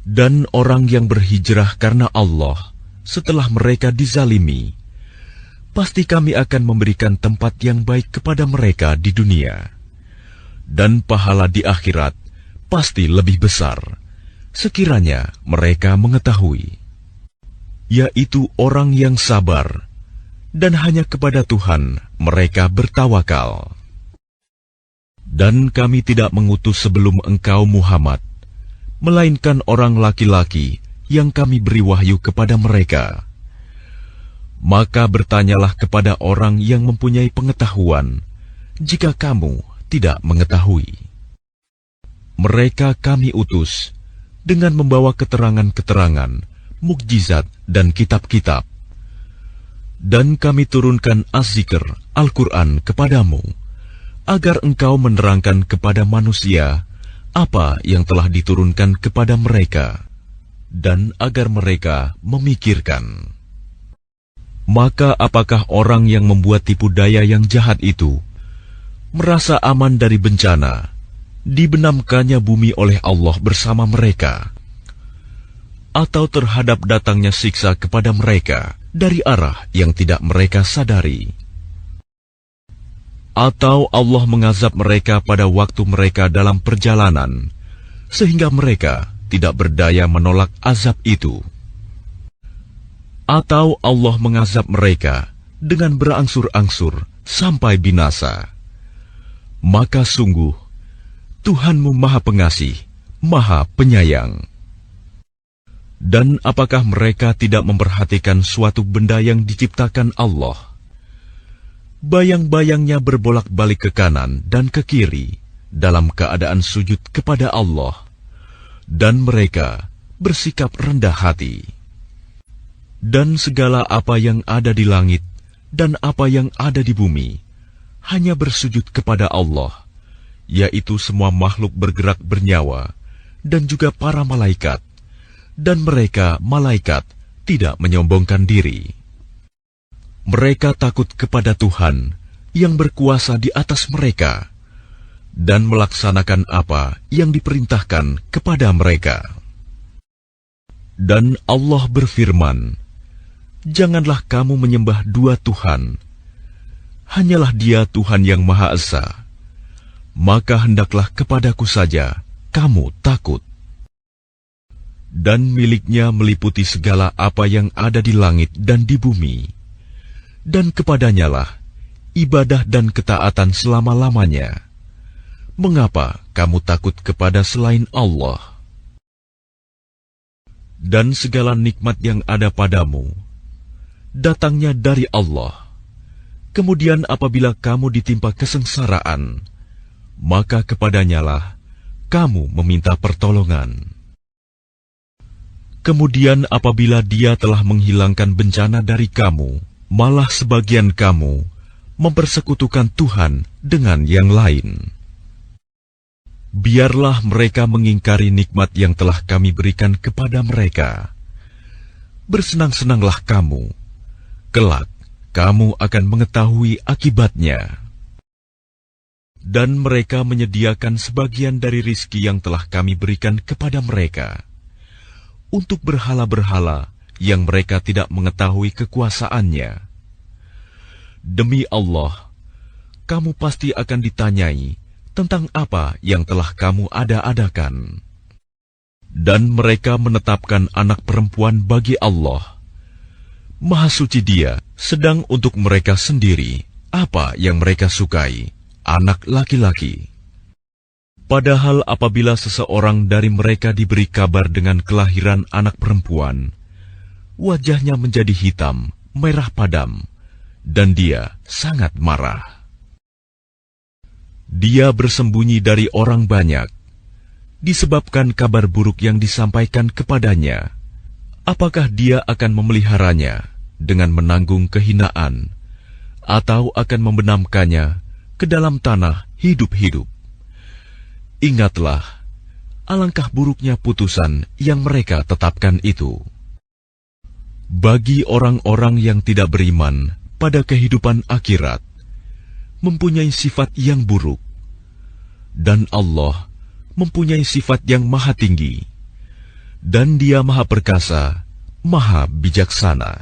Dan orang yang berhijrah karena Allah setelah mereka dizalimi, pasti kami akan memberikan tempat yang baik kepada mereka di dunia. Dan pahala di akhirat pasti lebih besar, sekiranya mereka mengetahui. Yaitu orang yang sabar, dan hanya kepada Tuhan mereka bertawakal. Dan kami tidak mengutus sebelum engkau Muhammad, melainkan orang laki-laki yang kami beri wahyu kepada mereka. Maka bertanyalah kepada orang yang mempunyai pengetahuan, jika kamu tidak mengetahui. Mereka kami utus dengan membawa keterangan-keterangan, mukjizat dan kitab-kitab. Dan kami turunkan Az-Zikr, Al-Quran kepadamu, agar engkau menerangkan kepada manusia apa yang telah diturunkan kepada mereka, dan agar mereka memikirkan. Maka apakah orang yang membuat tipu daya yang jahat itu merasa aman dari bencana, dibenamkannya bumi oleh Allah bersama mereka, atau terhadap datangnya siksa kepada mereka dari arah yang tidak mereka sadari? Atau Allah mengazab mereka pada waktu mereka dalam perjalanan, sehingga mereka tidak berdaya menolak azab itu? Atau Allah mengazab mereka dengan berangsur-angsur sampai binasa? Maka sungguh, Tuhanmu Maha Pengasih, Maha Penyayang. Dan apakah mereka tidak memperhatikan suatu benda yang diciptakan Allah? Bayang-bayangnya berbolak-balik ke kanan dan ke kiri dalam keadaan sujud kepada Allah, dan mereka bersikap rendah hati. Dan segala apa yang ada di langit dan apa yang ada di bumi hanya bersujud kepada Allah, yaitu semua makhluk bergerak bernyawa dan juga para malaikat, dan mereka malaikat tidak menyombongkan diri. Mereka takut kepada Tuhan yang berkuasa di atas mereka, dan melaksanakan apa yang diperintahkan kepada mereka. Dan Allah berfirman, janganlah kamu menyembah dua Tuhan, hanyalah Dia Tuhan yang Maha Esa, maka hendaklah kepadaku saja kamu takut. Dan miliknya meliputi segala apa yang ada di langit dan di bumi, dan kepadanyalah ibadah dan ketaatan selama-lamanya. Mengapa kamu takut kepada selain Allah? Dan segala nikmat yang ada padamu datangnya dari Allah. Kemudian apabila kamu ditimpa kesengsaraan, maka kepadanyalah kamu meminta pertolongan. Kemudian apabila Dia telah menghilangkan bencana dari kamu, malah sebagian kamu mempersekutukan Tuhan dengan yang lain. Biarlah mereka mengingkari nikmat yang telah kami berikan kepada mereka. Bersenang-senanglah kamu, kelak kamu akan mengetahui akibatnya. Dan mereka menyediakan sebagian dari rizki yang telah kami berikan kepada mereka untuk berhala-berhala yang mereka tidak mengetahui kekuasaannya. Demi Allah, kamu pasti akan ditanyai tentang apa yang telah kamu ada-adakan. Dan mereka menetapkan anak perempuan bagi Allah. Maha suci Dia, sedang untuk mereka sendiri apa yang mereka sukai, anak laki-laki. Padahal apabila seseorang dari mereka diberi kabar dengan kelahiran anak perempuan, wajahnya menjadi hitam, merah padam, dan dia sangat marah. Dia bersembunyi dari orang banyak, disebabkan kabar buruk yang disampaikan kepadanya. Apakah dia akan memeliharanya dengan menanggung kehinaan, atau akan membenamkannya ke dalam tanah hidup-hidup? Ingatlah, alangkah buruknya putusan yang mereka tetapkan itu. Bagi orang-orang yang tidak beriman pada kehidupan akhirat, mempunyai sifat yang buruk, dan Allah mempunyai sifat yang maha tinggi. Dan Dia Maha Perkasa, Maha Bijaksana.